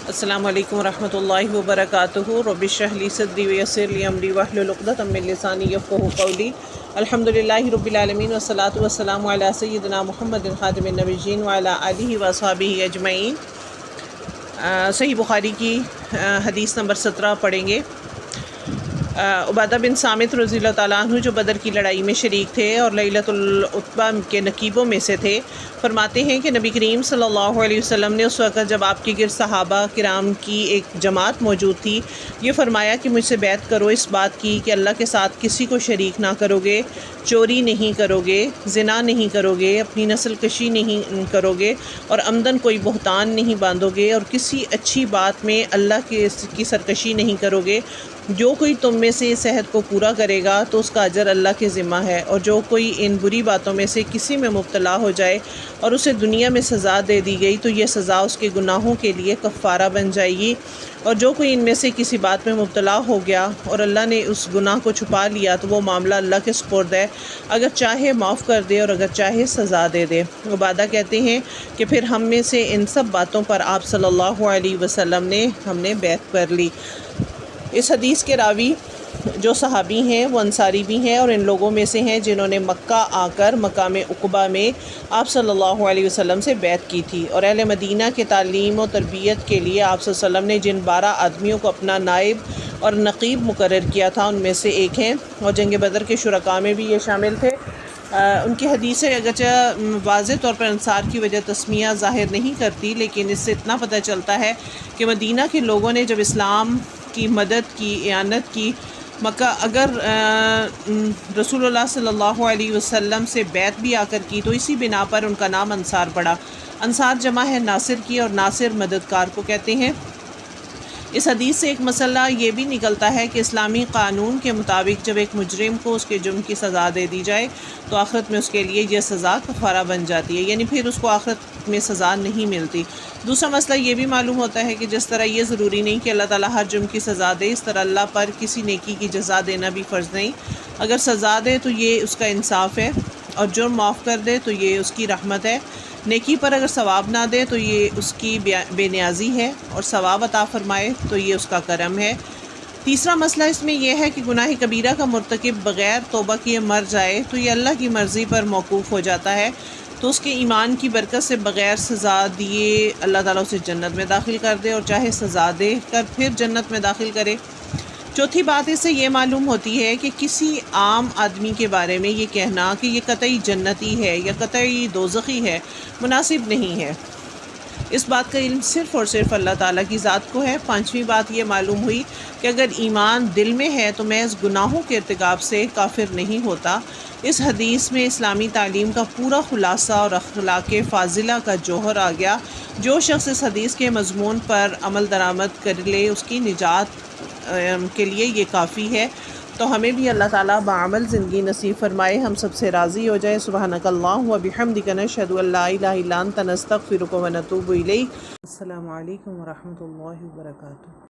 السلام علیکم ورحمۃ اللہ وبرکاتہ۔ رب اشرح لی صدری ویسر لی امری واحلل عقدۃ من لسانی یفقہوا قولی۔ الحمدللہ رب العالمین والصلاۃ والسلام علی سیدنا محمد خاتم النبیین وعلی آلہ واصحابہ اجمعین۔ صحیح بخاری کی حدیث نمبر 17 پڑھیں گے۔ عبادہ بن صامت رضی اللہ تعالیٰ عنہ جو بدر کی لڑائی میں شریک تھے اور لیلۃ العتبہ کے نقیبوں میں سے تھے، فرماتے ہیں کہ نبی کریم صلی اللہ علیہ وسلم نے اس وقت جب آپ کے گرد صحابہ کرام کی ایک جماعت موجود تھی، یہ فرمایا کہ مجھ سے بیعت کرو اس بات کی کہ اللہ کے ساتھ کسی کو شریک نہ کرو گے، چوری نہیں کرو گے، زنا نہیں کرو گے، اپنی نسل کشی نہیں کرو گے، اور عمدن کوئی بہتان نہیں باندھو گے، اور کسی اچھی بات میں اللہ کی سرکشی نہیں کرو گے۔ جو کوئی تم میں سے اس عہد کو پورا کرے گا تو اس کا اجر اللہ کے ذمہ ہے، اور جو کوئی ان بری باتوں میں سے کسی میں مبتلا ہو جائے اور اسے دنیا میں سزا دے دی گئی تو یہ سزا اس کے گناہوں کے لیے کفارہ بن جائے گی، اور جو کوئی ان میں سے کسی بات میں مبتلا ہو گیا اور اللہ نے اس گناہ کو چھپا لیا تو وہ معاملہ اللہ کے سپرد ہے، اگر چاہے معاف کر دے اور اگر چاہے سزا دے دے۔ عبادہ کہتے ہیں کہ پھر ہم میں سے ان سب باتوں پر آپ صلی اللہ علیہ وسلم نے ہم نے بیعت کر لی۔ اس حدیث کے راوی جو صحابی ہیں وہ انصاری بھی ہیں، اور ان لوگوں میں سے ہیں جنہوں نے مکہ آ کر مقام عقبہ میں آپ صلی اللہ علیہ وسلم سے بیعت کی تھی، اور اہل مدینہ کے تعلیم و تربیت کے لیے آپ صلی اللہ علیہ وسلم نے جن 12 آدمیوں کو اپنا نائب اور نقیب مقرر کیا تھا ان میں سے ایک ہیں، اور جنگ بدر کے شرکاء میں بھی یہ شامل تھے۔ ان کی حدیثیں اگرچہ واضح طور پر انصار کی وجہ تسمیہ ظاہر نہیں کرتی، لیکن اس سے اتنا پتہ چلتا ہے کہ مدینہ کے لوگوں نے جب اسلام کی مدد کی، اعانت کی، مکہ اگر رسول اللہ صلی اللہ علیہ وسلم سے بیعت بھی آ کر کی تو اسی بنا پر ان کا نام انصار پڑا۔ انصار جمع ہے ناصر کی، اور ناصر مددگار کو کہتے ہیں۔ اس حدیث سے ایک مسئلہ یہ بھی نکلتا ہے کہ اسلامی قانون کے مطابق جب ایک مجرم کو اس کے جرم کی سزا دے دی جائے تو آخرت میں اس کے لیے یہ سزا کفارہ بن جاتی ہے، یعنی پھر اس کو آخرت میں سزا نہیں ملتی۔ دوسرا مسئلہ یہ بھی معلوم ہوتا ہے کہ جس طرح یہ ضروری نہیں کہ اللہ تعالیٰ ہر جرم کی سزا دے، اس طرح اللہ پر کسی نیکی کی جزا دینا بھی فرض نہیں۔ اگر سزا دے تو یہ اس کا انصاف ہے، اور جرم معاف کر دے تو یہ اس کی رحمت ہے۔ نیکی پر اگر ثواب نہ دے تو یہ اس کی بے نیازی ہے، اور ثواب عطا فرمائے تو یہ اس کا کرم ہے۔ تیسرا مسئلہ اس میں یہ ہے کہ گناہ کبیرہ کا مرتکب بغیر توبہ کیے مر جائے تو یہ اللہ کی مرضی پر موقوف ہو جاتا ہے، تو اس کے ایمان کی برکت سے بغیر سزا دیے اللہ تعالیٰ اسے جنت میں داخل کر دے، اور چاہے سزا دے کر پھر جنت میں داخل کرے۔ چوتھی بات اس سے یہ معلوم ہوتی ہے کہ کسی عام آدمی کے بارے میں یہ کہنا کہ یہ قطعی جنتی ہے یا قطعی دوزخی ہے مناسب نہیں ہے۔ اس بات کا علم صرف اور صرف اللہ تعالیٰ کی ذات کو ہے۔ پانچویں بات یہ معلوم ہوئی کہ اگر ایمان دل میں ہے تو محض گناہوں کے ارتکاب سے کافر نہیں ہوتا۔ اس حدیث میں اسلامی تعلیم کا پورا خلاصہ اور اخلاق فاضلہ کا جوہر آ گیا۔ جو شخص اس حدیث کے مضمون پر عمل درآمد کر لے اس کی نجات کے لیے یہ کافی ہے۔ تو ہمیں بھی اللہ تعالیٰ بعمل زندگی نصیب فرمائے، ہم سب سے راضی ہو جائے۔ سبحانک اللہم و بحمدک نشہد ان لا الہ الا انت نستغفرک و نتوب الیک۔ السلام علیکم ورحمۃ اللہ وبرکاتہ۔